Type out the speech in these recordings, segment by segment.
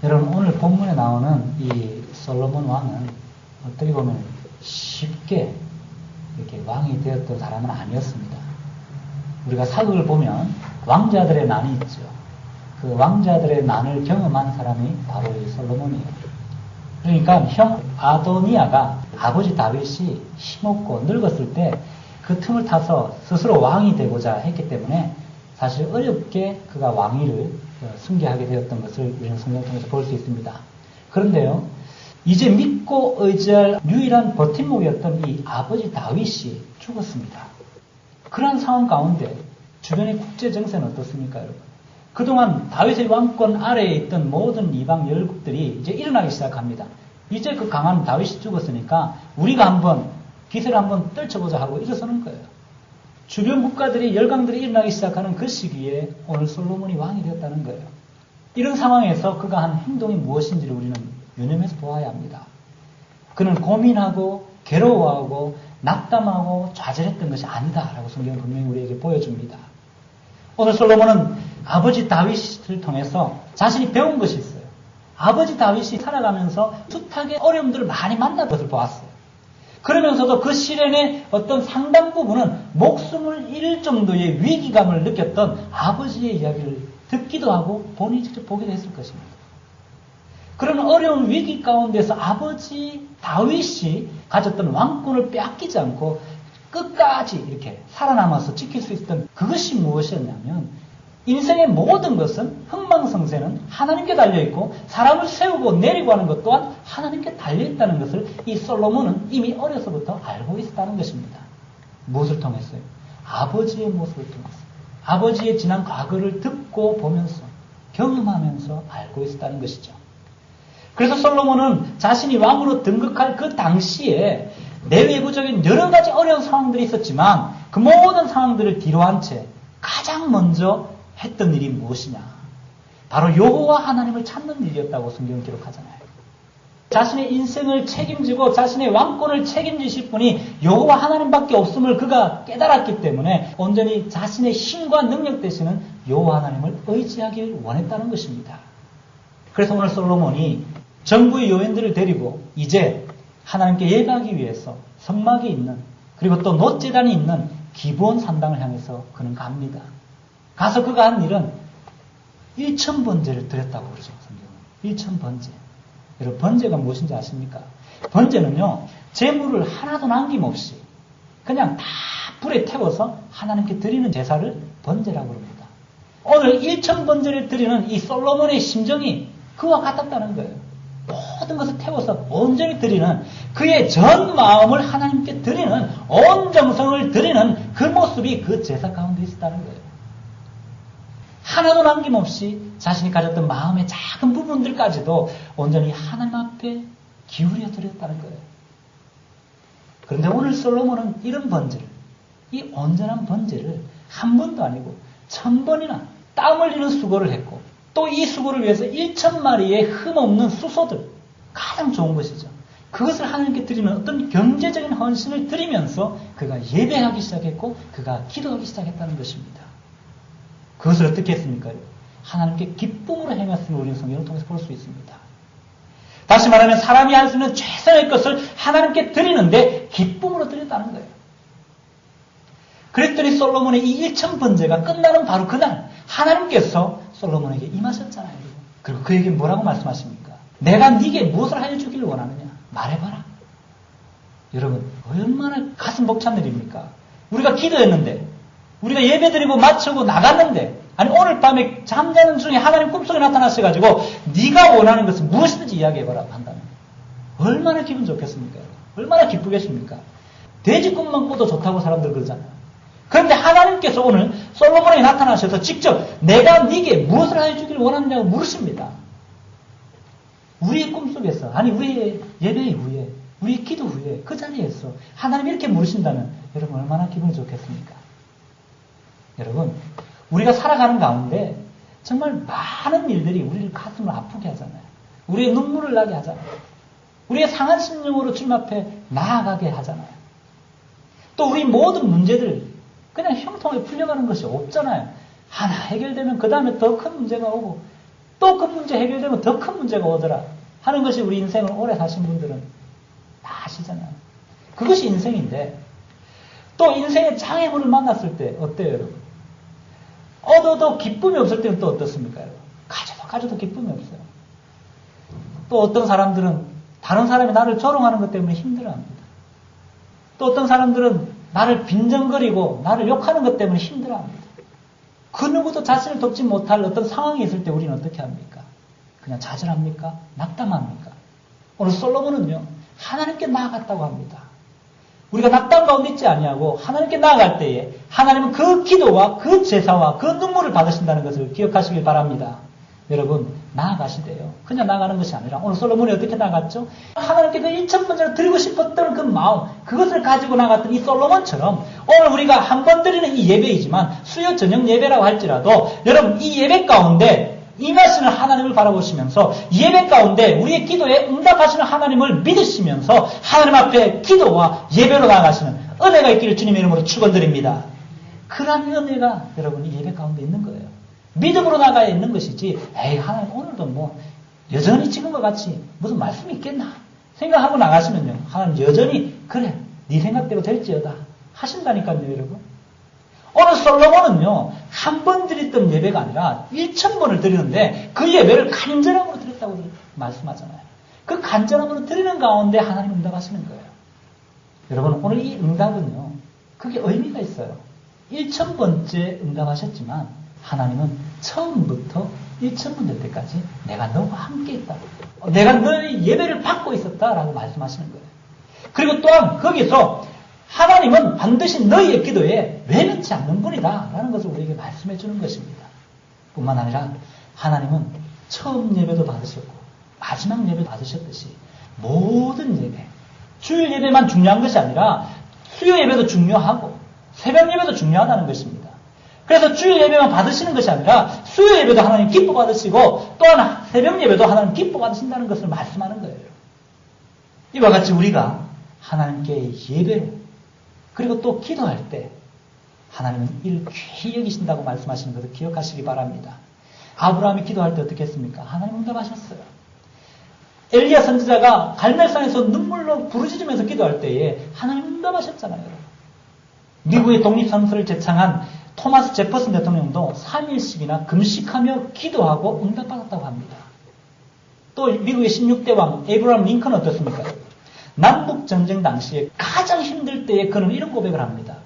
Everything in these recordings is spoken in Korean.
여러분, 오늘 본문에 나오는 이 솔로몬 왕은 어떻게 보면 쉽게 이렇게 왕이 되었던 사람은 아니었습니다. 우리가 사극을 보면 왕자들의 난이 있죠. 그 왕자들의 난을 경험한 사람이 바로 이 솔로몬이에요. 그러니까 형 아도니아가 아버지 다윗이 힘없고 늙었을 때 그 틈을 타서 스스로 왕이 되고자 했기 때문에 사실 어렵게 그가 왕위를 승계하게 되었던 것을 우리는 성경을 통해서 볼 수 있습니다. 그런데요, 이제 믿고 의지할 유일한 버팀목이었던 이 아버지 다윗이 죽었습니다. 그런 상황 가운데 주변의 국제 정세는 어떻습니까, 여러분? 그동안 다윗의 왕권 아래에 있던 모든 이방 열국들이 이제 일어나기 시작합니다. 이제 그 강한 다윗이 죽었으니까 우리가 한번 기세를 한번 떨쳐보자 하고 일어서는 거예요. 주변 국가들이 열강들이 일어나기 시작하는 그 시기에 오늘 솔로몬이 왕이 되었다는 거예요. 이런 상황에서 그가 한 행동이 무엇인지를 우리는 유념해서 보아야 합니다. 그는 고민하고 괴로워하고 낙담하고 좌절했던 것이 아니다라고 성경은 분명히 우리에게 보여줍니다. 오늘 솔로몬은 아버지 다윗을 통해서 자신이 배운 것이 있어요. 아버지 다윗이 살아가면서 숱하게 어려움들을 많이 만난 것을 보았어요. 그러면서도 그 시련의 어떤 상당 부분은 목숨을 잃을 정도의 위기감을 느꼈던 아버지의 이야기를 듣기도 하고 본인이 직접 보기도 했을 것입니다. 그런 어려운 위기 가운데서 아버지 다윗이 가졌던 왕권을 빼앗기지 않고 끝까지 이렇게 살아남아서 지킬 수 있었던 그것이 무엇이었냐면, 인생의 모든 것은 흥망성쇠는 하나님께 달려있고 사람을 세우고 내리고 하는 것 또한 하나님께 달려있다는 것을 이 솔로몬은 이미 어려서부터 알고 있었다는 것입니다. 무엇을 통했어요? 아버지의 모습을 통해서. 아버지의 지난 과거를 듣고 보면서 경험하면서 알고 있었다는 것이죠. 그래서 솔로몬은 자신이 왕으로 등극할 그 당시에 내외부적인 여러 가지 어려운 상황들이 있었지만 그 모든 상황들을 뒤로한 채 가장 먼저 했던 일이 무엇이냐? 바로 여호와 하나님을 찾는 일이었다고 성경은 기록하잖아요. 자신의 인생을 책임지고 자신의 왕권을 책임지실 분이 여호와 하나님밖에 없음을 그가 깨달았기 때문에 온전히 자신의 힘과 능력 되시는 여호와 하나님을 의지하길 원했다는 것입니다. 그래서 오늘 솔로몬이 정부의 요인들을 데리고 이제 하나님께 예배하기 위해서 성막이 있는, 그리고 또 놋제단이 있는 기브온 산당을 향해서 그는 갑니다. 가서 그가 한 일은 1000번제를 드렸다고 그러죠, 성경은. 1000번제. 여러분, 번제가 무엇인지 아십니까? 번제는요, 재물을 하나도 남김없이 그냥 다 불에 태워서 하나님께 드리는 제사를 번제라고 합니다. 오늘 1000번제를 드리는 이 솔로몬의 심정이 그와 같았다는 거예요. 모든 것을 태워서 온전히 드리는, 그의 전 마음을 하나님께 드리는, 온 정성을 드리는 그 모습이 그 제사 가운데 있었다는 거예요. 하나도 남김없이 자신이 가졌던 마음의 작은 부분들까지도 온전히 하나님 앞에 기울여 드렸다는 거예요. 그런데 오늘 솔로몬은 이런 번제를, 이 온전한 번제를 한 번도 아니고 1000번이나 땀 흘리는 수고를 했고, 또 이 수고를 위해서 1000마리의 흠없는 수소들, 가장 좋은 것이죠. 그것을 하나님께 드리는 어떤 경제적인 헌신을 드리면서 그가 예배하기 시작했고 그가 기도하기 시작했다는 것입니다. 그것을 어떻게 했습니까? 하나님께 기쁨으로 행했음을 우리는 성경을 통해서 볼 수 있습니다. 다시 말하면 사람이 할 수 있는 최선의 것을 하나님께 드리는데 기쁨으로 드렸다는 거예요. 그랬더니 솔로몬의 이 1000번제가 끝나는 바로 그날 하나님께서 솔로몬에게 임하셨잖아요. 그리고 그에게 뭐라고 말씀하십니까? 내가 네게 무엇을 알려주기를 원하느냐? 말해봐라. 여러분, 얼마나 가슴 벅찬 일입니까? 우리가 기도했는데, 우리가 예배드리고 마치고 나갔는데, 아니 오늘 밤에 잠자는 중에 하나님 꿈속에 나타나셔가지고 네가 원하는 것은 무엇이든지 이야기해봐라 한다면 얼마나 기분 좋겠습니까? 얼마나 기쁘겠습니까? 돼지 꿈만 꿔도 좋다고 사람들 그러잖아요. 그런데 하나님께서 오늘 솔로몬에게 나타나셔서 직접 내가 네게 무엇을 해주기를 원하느냐고 물으십니다. 우리의 꿈속에서, 아니 우리의 예배 후에, 우리의 기도 후에 그 자리에서 하나님이 이렇게 물으신다면 여러분 얼마나 기분이 좋겠습니까? 여러분, 우리가 살아가는 가운데 정말 많은 일들이 우리를 가슴을 아프게 하잖아요. 우리의 눈물을 나게 하잖아요. 우리의 상한 심령으로 주님 앞에 나아가게 하잖아요. 또 우리 모든 문제들 그냥 형통하게 풀려가는 것이 없잖아요. 하나 해결되면 그 다음에 더 큰 문제가 오고 또 그 문제 해결되면 더 큰 문제가 오더라 하는 것이 우리 인생을 오래 사신 분들은 다 아시잖아요. 그것이 인생인데 또 인생의 장애물을 만났을 때 어때요, 여러분? 얻어도 기쁨이 없을 때는 또 어떻습니까, 여러분? 가져도 기쁨이 없어요. 또 어떤 사람들은 다른 사람이 나를 조롱하는 것 때문에 힘들어합니다. 또 어떤 사람들은 나를 빈정거리고 나를 욕하는 것 때문에 힘들어합니다. 그 누구도 자신을 돕지 못할 어떤 상황이 있을 때 우리는 어떻게 합니까? 그냥 좌절합니까? 낙담합니까? 오늘 솔로몬은요, 하나님께 나아갔다고 합니다. 우리가 낙담 가운데 있지 아니하고 하나님께 나아갈 때에 하나님은 그 기도와 그 제사와 그 눈물을 받으신다는 것을 기억하시길 바랍니다. 여러분, 나아가시대요. 그냥 나아가는 것이 아니라 오늘 솔로몬이 어떻게 나아갔죠? 하나님께 그 1,000번째로 드리고 싶었던 그 마음, 그것을 가지고 나갔던 이 솔로몬처럼 오늘 우리가 한 번 드리는 이 예배이지만 수요 저녁 예배라고 할지라도 여러분, 이 예배 가운데 임하시는 하나님을 바라보시면서 예배 가운데 우리의 기도에 응답하시는 하나님을 믿으시면서 하나님 앞에 기도와 예배로 나아가시는 은혜가 있기를 주님의 이름으로 축원드립니다. 그런 은혜가 여러분 이 예배 가운데 있는 거예요. 믿음으로 나가야 있는 것이지 에이 하나님 오늘도 뭐 여전히 지금과 같이 무슨 말씀이 있겠나 생각하고 나가시면요 하나님 여전히 그래 네 생각대로 될지어다 하신다니까요. 여러분 오늘 솔로몬은요 한 번 드렸던 예배가 아니라 1,000번을 드리는데 그 예배를 간절함으로 드렸다고 말씀하잖아요. 그 간절함으로 드리는 가운데 하나님 응답하시는 거예요. 여러분 오늘 이 응답은요 그게 의미가 있어요. 1,000번째 응답하셨지만 하나님은 처음부터 1,000번 될 때까지 내가 너와 함께 있다. 내가 너의 예배를 받고 있었다라고 말씀하시는 거예요. 그리고 또한 거기서 하나님은 반드시 너희의 기도에 외면치 않는 분이다 라는 것을 우리에게 말씀해 주는 것입니다. 뿐만 아니라 하나님은 처음 예배도 받으셨고 마지막 예배도 받으셨듯이 모든 예배, 주일 예배만 중요한 것이 아니라 수요 예배도 중요하고 새벽 예배도 중요하다는 것입니다. 그래서 주일 예배만 받으시는 것이 아니라 수요 예배도 하나님 기뻐 받으시고 또한 새벽 예배도 하나님 기뻐 받으신다는 것을 말씀하는 거예요. 이와 같이 우리가 하나님께 예배로 그리고 또 기도할 때 하나님은 이를 귀히 여기신다고 말씀하시는 것을 기억하시기 바랍니다. 아브라함이 기도할 때 어떻게 했습니까? 하나님 응답하셨어요. 엘리야 선지자가 갈멜산에서 눈물로 부르짖으면서 기도할 때에 하나님 응답하셨잖아요. 미국의 독립선서를 제창한 토마스 제퍼슨 대통령도 3일씩이나 금식하며 기도하고 응답받았다고 합니다. 또 미국의 16대 왕 에이브러함 링컨은 어떻습니까? 남북전쟁 당시에 가장 힘들 때에 그는 이런 고백을 합니다.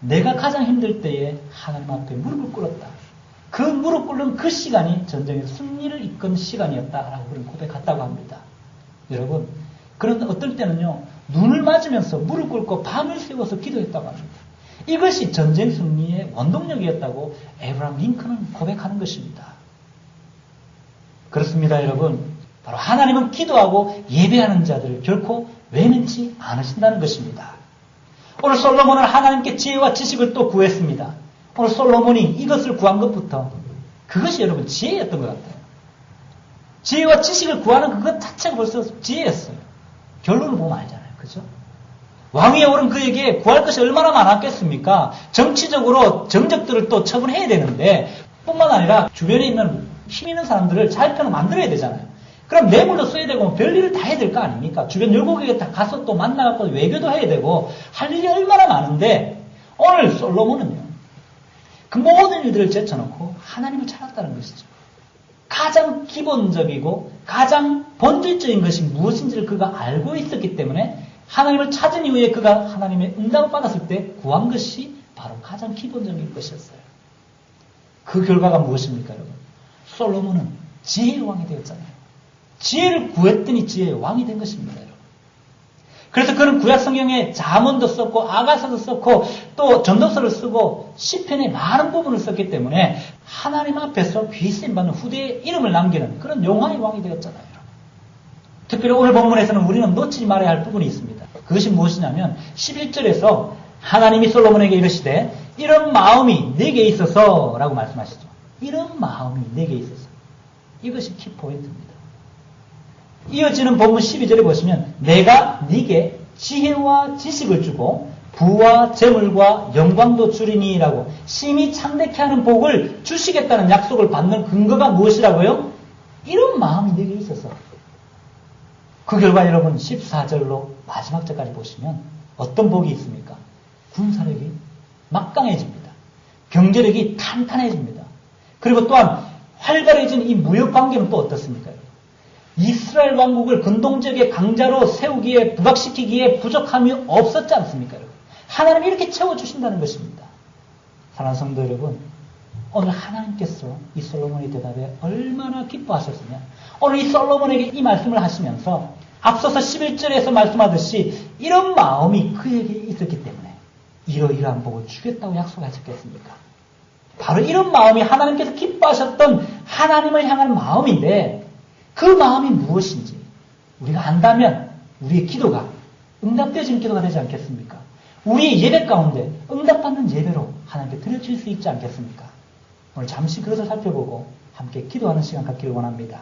내가 가장 힘들 때에 하나님 앞에 무릎을 꿇었다. 그 무릎 꿇는 그 시간이 전쟁에서 승리를 이끈 시간이었다라고 그런 고백했다고 합니다. 여러분, 그런데 어떨 때는요, 눈을 맞으면서 무릎 꿇고 밤을 새워서 기도했다고 합니다. 이것이 전쟁 승리의 원동력이었다고 에이브러함 링컨은 고백하는 것입니다. 그렇습니다, 여러분. 바로 하나님은 기도하고 예배하는 자들을 결코 외면치 않으신다는 것입니다. 오늘 솔로몬은 하나님께 지혜와 지식을 또 구했습니다. 오늘 솔로몬이 이것을 구한 것부터 그것이 여러분 지혜였던 것 같아요. 지혜와 지식을 구하는 그것 자체가 벌써 지혜였어요. 결론을 보면 알잖아요. 그죠? 왕위에 오른 그에게 구할 것이 얼마나 많았겠습니까? 정치적으로 정적들을 또 처분해야 되는데 뿐만 아니라 주변에 있는 힘 있는 사람들을 자유편을 만들어야 되잖아요. 그럼 뇌물도 써야 되고 별일을 다 해야 될 거 아닙니까? 주변 열국에 다 가서 또 만나갖고 외교도 해야 되고 할 일이 얼마나 많은데 오늘 솔로몬은요. 그 모든 일들을 제쳐놓고 하나님을 찾았다는 것이죠. 가장 기본적이고 가장 본질적인 것이 무엇인지를 그가 알고 있었기 때문에 하나님을 찾은 이후에 그가 하나님의 응답을 받았을 때 구한 것이 바로 가장 기본적인 것이었어요. 그 결과가 무엇입니까, 여러분? 솔로몬은 지혜의 왕이 되었잖아요. 지혜를 구했더니 지혜의 왕이 된 것입니다, 여러분. 그래서 그는 구약 성경에 잠언도 썼고 아가서도 썼고 또 전도서를 쓰고 시편의 많은 부분을 썼기 때문에 하나님 앞에서 귀쓰임 받는 후대의 이름을 남기는 그런 용화의 왕이 되었잖아요, 여러분. 특별히 오늘 본문에서는 우리는 놓치지 말아야 할 부분이 있습니다. 그것이 무엇이냐면 11절에서 하나님이 솔로몬에게 이르시되 이런 마음이 내게 있어서 라고 말씀하시죠. 이런 마음이 내게 있어서. 이것이 키포인트입니다. 이어지는 본문 12절에 보시면 내가 네게 지혜와 지식을 주고 부와 재물과 영광도 주리니 라고 심히 창대케 하는 복을 주시겠다는 약속을 받는 근거가 무엇이라고요? 이런 마음이 내게 있어서 그 결과 여러분 14절로 마지막 절까지 보시면 어떤 복이 있습니까? 군사력이 막강해집니다. 경제력이 탄탄해집니다. 그리고 또한 활발해진 이 무역 관계는 또 어떻습니까? 이스라엘 왕국을 근동지역의 강자로 세우기에 부각시키기에 부족함이 없었지 않습니까? 하나님이 이렇게 채워주신다는 것입니다. 사랑하는 성도 여러분, 오늘 하나님께서 이 솔로몬의 대답에 얼마나 기뻐하셨으냐. 오늘 이 솔로몬에게 이 말씀을 하시면서 앞서서 11절에서 말씀하듯이 이런 마음이 그에게 있었기 때문에 이러이러한 복을 주겠다고 약속하셨겠습니까? 바로 이런 마음이 하나님께서 기뻐하셨던 하나님을 향한 마음인데 그 마음이 무엇인지 우리가 안다면 우리의 기도가 응답되어지는 기도가 되지 않겠습니까? 우리의 예배 가운데 응답받는 예배로 하나님께 드려질 수 있지 않겠습니까? 오늘 잠시 그것을 살펴보고 함께 기도하는 시간 갖기를 원합니다.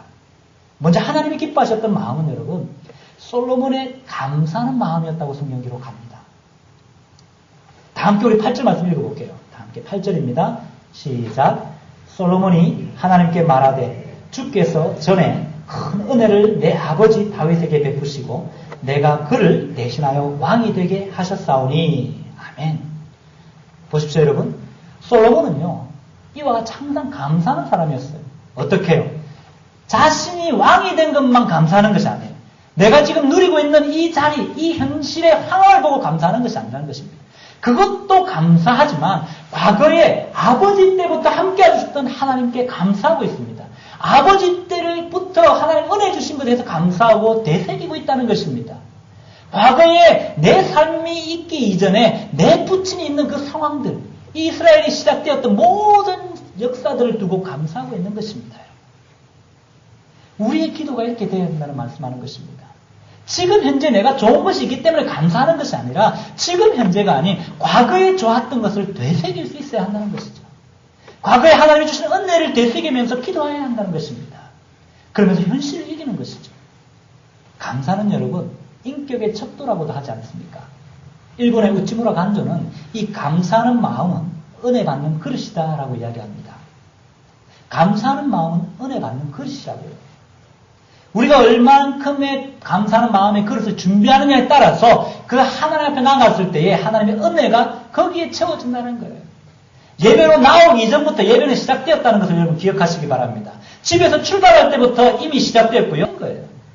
먼저 하나님이 기뻐하셨던 마음은 여러분 솔로몬의 감사하는 마음이었다고 성경 기록합니다. 다 함께 우리 8절 말씀 읽어볼게요. 다 함께 8절입니다. 시작. 솔로몬이 하나님께 말하되 주께서 전에 큰 은혜를 내 아버지 다윗에게 베푸시고 내가 그를 대신하여 왕이 되게 하셨사오니. 아멘. 보십시오 여러분. 솔로몬은요 이와 같이 항상 감사하는 사람이었어요. 어떻게 해요? 자신이 왕이 된 것만 감사하는 것이 아니에요. 내가 지금 누리고 있는 이 자리, 이 현실의 황홀을 보고 감사하는 것이 아니라는 것입니다. 그것도 감사하지만 과거에 아버지 때부터 함께 해주셨던 하나님께 감사하고 있습니다. 아버지 때부터 하나님 은혜 주신 것에 대해서 감사하고 되새기고 있다는 것입니다. 과거에 내 삶이 있기 이전에 내 부친이 있는 그 상황들, 이스라엘이 시작되었던 모든 역사들을 두고 감사하고 있는 것입니다. 우리의 기도가 이렇게 되어야 된다는 말씀하는 것입니다. 지금 현재 내가 좋은 것이 있기 때문에 감사하는 것이 아니라 지금 현재가 아닌 과거에 좋았던 것을 되새길 수 있어야 한다는 것이죠. 과거에 하나님이 주신 은혜를 되새기면서 기도해야 한다는 것입니다. 그러면서 현실을 이기는 것이죠. 감사는 여러분 인격의 척도라고도 하지 않습니까? 일본의 우치무라 간조는 이 감사하는 마음은 은혜 받는 그릇이다라고 이야기합니다. 감사하는 마음은 은혜 받는 그릇이라고요. 우리가 얼만큼의 감사하는 마음의 그릇을 준비하느냐에 따라서 그 하나님 앞에 나갔을 때에 하나님의 은혜가 거기에 채워진다는 거예요. 예배로 나오기 이전부터 예배는 시작되었다는 것을 여러분 기억하시기 바랍니다. 집에서 출발할 때부터 이미 시작되었고요.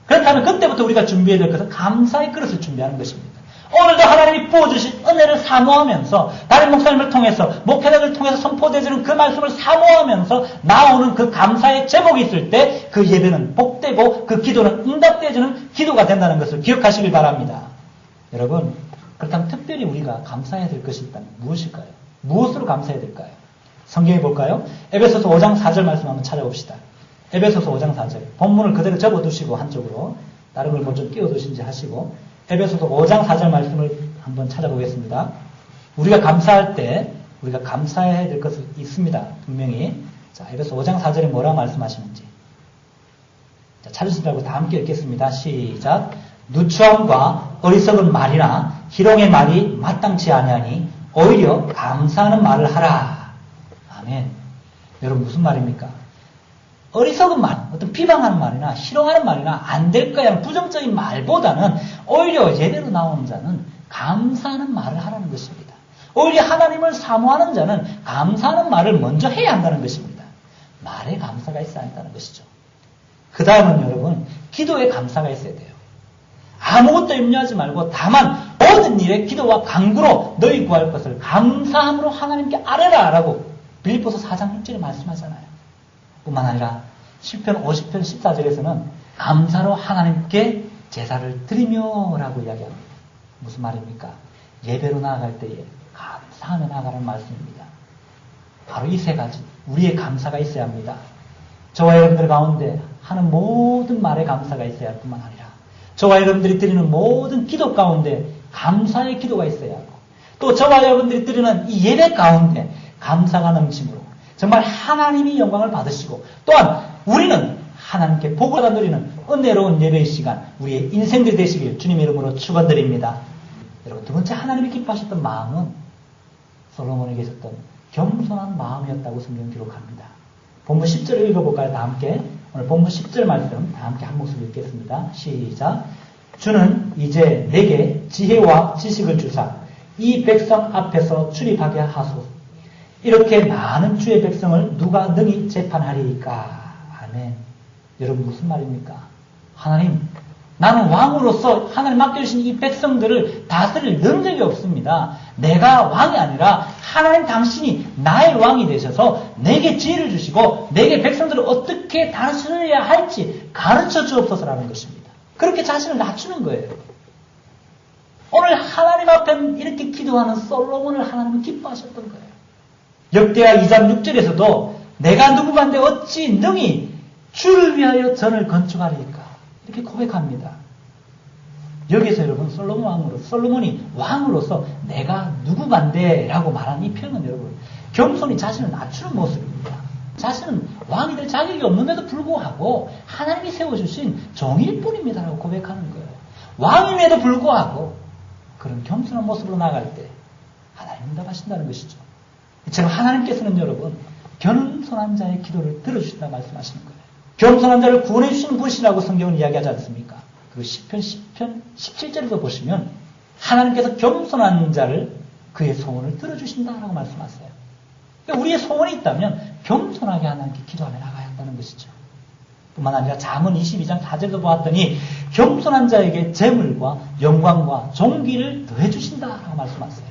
그렇다면 그때부터 우리가 준비해야 될 것은 감사의 그릇을 준비하는 것입니다. 오늘도 하나님이 부어주신 은혜를 사모하면서 다른 목사님을 통해서 목회자를 통해서 선포되어지는 그 말씀을 사모하면서 나오는 그 감사의 제목이 있을 때 그 예배는 복되고 그 기도는 응답되어지는 기도가 된다는 것을 기억하시길 바랍니다. 여러분 그렇다면 특별히 우리가 감사해야 될 것이 있다면 무엇일까요? 무엇으로 감사해야 될까요? 성경에 볼까요? 에베소서 5장 4절 말씀 한번 찾아봅시다. 에베소서 5장 4절 본문을 그대로 접어두시고 한쪽으로 다른 걸 뭐 좀 끼워두신지 하시고 에베소서 5장 4절 말씀을 한번 찾아보겠습니다. 우리가 감사할 때 우리가 감사해야 될 것이 있습니다. 분명히. 자, 에베소 5장 4절에 뭐라고 말씀하시는지. 자, 찾으신 줄 알고 다 함께 읽겠습니다. 시작. 누추함과 어리석은 말이나 희롱의 말이 마땅치 아니하니 오히려 감사하는 말을 하라. 아멘. 여러분 무슨 말입니까? 어리석은 말, 어떤 비방하는 말이나 희롱하는 말이나 안 될 거야 하는 부정적인 말보다는 오히려 예배로 나오는 자는 감사하는 말을 하라는 것입니다. 오히려 하나님을 사모하는 자는 감사하는 말을 먼저 해야 한다는 것입니다. 말에 감사가 있어야 한다는 것이죠. 그 다음은 여러분 기도에 감사가 있어야 돼요. 아무것도 염려하지 말고 다만 모든 일에 기도와 간구로 너희 구할 것을 감사함으로 하나님께 아뢰라 라고 빌립보서 4장 6절에 말씀하잖아요. 뿐만 아니라 시편 50편 14절에서는 감사로 하나님께 제사를 드리며 라고 이야기합니다. 무슨 말입니까? 예배로 나아갈 때에 감사하며 나아가는 말씀입니다. 바로 이 세 가지 우리의 감사가 있어야 합니다. 저와 여러분들 가운데 하는 모든 말에 감사가 있어야 할 뿐만 아니라 저와 여러분들이 드리는 모든 기도 가운데 감사의 기도가 있어야 하고 또 저와 여러분들이 드리는 이 예배 가운데 감사가 넘침으로 정말 하나님이 영광을 받으시고 또한 우리는 하나님께 복을 받아 누리는 은혜로운 예배의 시간 우리의 인생들이 되시길 주님의 이름으로 축원드립니다. 여러분 두 번째 하나님이 기뻐하셨던 마음은 솔로몬에게 있었던 겸손한 마음이었다고 성경 기록합니다. 본문 10절을 읽어볼까요? 다 함께 오늘 본문 10절 말씀 다 함께 한 목소리 읽겠습니다. 시작. 주는 이제 내게 지혜와 지식을 주사 이 백성 앞에서 출입하게 하소서. 이렇게 많은 주의 백성을 누가 능히 재판하리이까. 아멘. 여러분 무슨 말입니까? 하나님, 나는 왕으로서 하나님 맡겨주신 이 백성들을 다스릴 능력이 없습니다. 내가 왕이 아니라 하나님 당신이 나의 왕이 되셔서 내게 지혜를 주시고 내게 백성들을 어떻게 다스려야 할지 가르쳐 주옵소서라는 것입니다. 그렇게 자신을 낮추는 거예요. 오늘 하나님 앞에 이렇게 기도하는 솔로몬을 하나님은 기뻐하셨던 거예요. 역대하 2장 6절에서도 내가 누구간데 어찌 능히 주를 위하여 전을 건축하리까 이렇게 고백합니다. 여기서 여러분 솔로몬이 왕으로서 내가 누구간데 라고 말한 이 표현은 여러분 겸손히 자신을 낮추는 모습입니다. 자신은 왕이 될 자격이 없는데도 불구하고 하나님이 세워주신 종일 뿐입니다 라고 고백하는 거예요. 왕임에도 불구하고 그런 겸손한 모습으로 나갈 때 하나님 응답하신다는 것이죠. 이처럼 하나님께서는 여러분 겸손한 자의 기도를 들어주신다 말씀하시는 거예요. 겸손한 자를 구원해 주시는 분이라고 성경은 이야기하지 않습니까? 그리고 시편 17절에도 보시면 하나님께서 겸손한 자를 그의 소원을 들어주신다라고 말씀하세요. 그러니까 우리의 소원이 있다면 겸손하게 하나님께 기도하며 나가야 한다는 것이죠. 뿐만 아니라 잠언 22장 4절도 보았더니 겸손한 자에게 재물과 영광과 존귀를 더해 주신다라고 말씀하세요.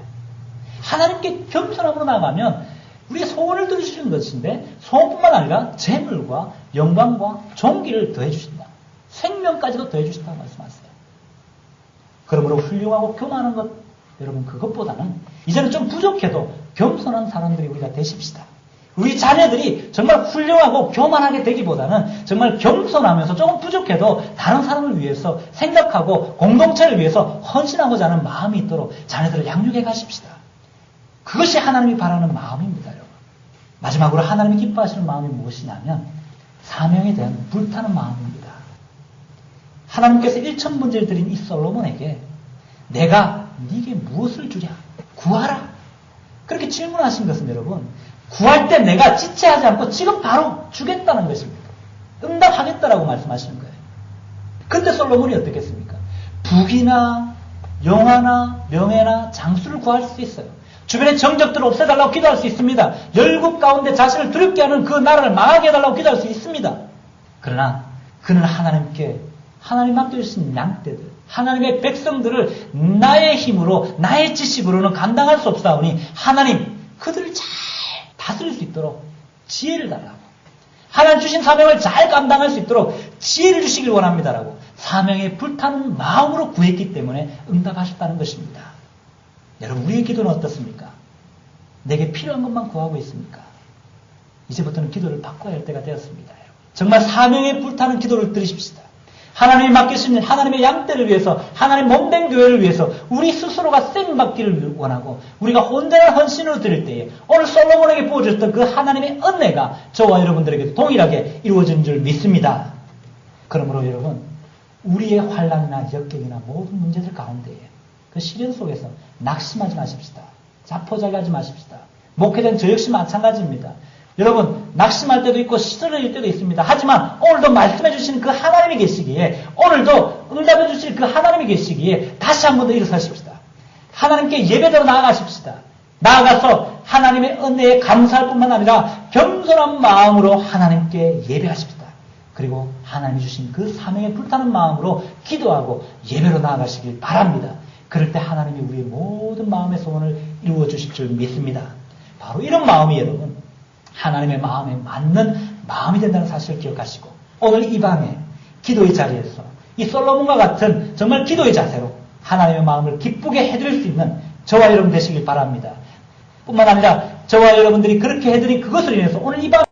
하나님께 겸손함으로 나가면 우리의 소원을 들어주시는 것인데 소원뿐만 아니라 재물과 영광과 존귀를 더해 주신다. 생명까지도 더해 주신다고 말씀하세요. 그러므로 훌륭하고 교만한 것 여러분 그것보다는 이제는 좀 부족해도 겸손한 사람들이 우리가 되십시다. 우리 자녀들이 정말 훌륭하고 교만하게 되기보다는 정말 겸손하면서 조금 부족해도 다른 사람을 위해서 생각하고 공동체를 위해서 헌신하고자 하는 마음이 있도록 자녀들을 양육해 가십시다. 그것이 하나님이 바라는 마음입니다. 여러분. 마지막으로 하나님이 기뻐하시는 마음이 무엇이냐면 사명에 대한 불타는 마음입니다. 하나님께서 1,000번째를 드린 이 솔로몬에게 내가 네게 무엇을 주랴? 구하라. 그렇게 질문하신 것은 여러분 구할 때 내가 지체하지 않고 지금 바로 주겠다는 것입니다. 응답하겠다라고 말씀하시는 거예요. 근데 솔로몬이 어떻겠습니까? 북이나 영화나 명예나 장수를 구할 수 있어요. 주변의 정적들을 없애달라고 기도할 수 있습니다. 열국 가운데 자신을 두렵게 하는 그 나라를 망하게 해달라고 기도할 수 있습니다. 그러나 그는 하나님께 하나님 맡겨주신 양떼들 하나님의 백성들을 나의 힘으로 나의 지식으로는 감당할 수 없사오니 하나님 그들을 잘 다스릴 수 있도록 지혜를 달라고 하나님 주신 사명을 잘 감당할 수 있도록 지혜를 주시길 원합니다라고 사명에 불타는 마음으로 구했기 때문에 응답하셨다는 것입니다. 여러분 우리의 기도는 어떻습니까? 내게 필요한 것만 구하고 있습니까? 이제부터는 기도를 바꿔야 할 때가 되었습니다. 정말 사명에 불타는 기도를 드리십시다. 하나님이 맡기신 하나님의 양떼를 위해서 하나님 몸된 교회를 위해서 우리 스스로가 쌩받기를 원하고 우리가 온전한 헌신으로 드릴 때에 오늘 솔로몬에게 부어주셨던 그 하나님의 은혜가 저와 여러분들에게 동일하게 이루어진 줄 믿습니다. 그러므로 여러분 우리의 환난이나 역경이나 모든 문제들 가운데에 그 시련 속에서 낙심하지 마십시다. 자포자기하지 마십시다. 목회자는 저 역시 마찬가지입니다. 여러분 낙심할 때도 있고 쓰러질 때도 있습니다. 하지만 오늘도 말씀해 주시는 그 하나님이 계시기에 오늘도 응답해 주실 그 하나님이 계시기에 다시 한 번 더 일어서십시다. 하나님께 예배대로 나아가십시다. 나아가서 하나님의 은혜에 감사할 뿐만 아니라 겸손한 마음으로 하나님께 예배하십시다. 그리고 하나님이 주신 그 사명에 불타는 마음으로 기도하고 예배로 나아가시길 바랍니다. 그럴 때 하나님이 우리의 모든 마음의 소원을 이루어 주실 줄 믿습니다. 바로 이런 마음이 여러분 하나님의 마음에 맞는 마음이 된다는 사실을 기억하시고 오늘 이 밤에 기도의 자리에서 이 솔로몬과 같은 정말 기도의 자세로 하나님의 마음을 기쁘게 해드릴 수 있는 저와 여러분 되시길 바랍니다. 뿐만 아니라 저와 여러분들이 그렇게 해드린 그것을 인해서 오늘 이 밤